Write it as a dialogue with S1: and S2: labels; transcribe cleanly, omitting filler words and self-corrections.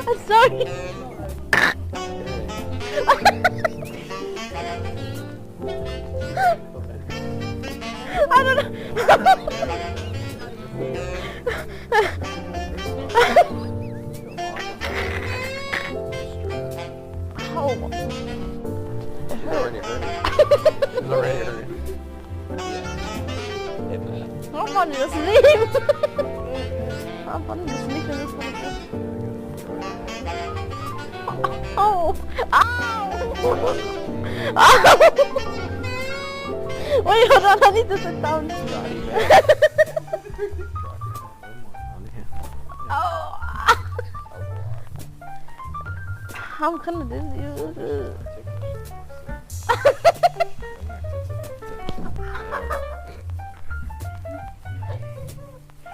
S1: I'm sorry. I don't know. Oh.
S2: It's already hurting. It's already hurting.
S1: I'm about to sleep. I'm about to sleep in this one. Oh. Ow. Ow. Wait, hold on. I need to sit down. Oh. I'm kind of dizzy.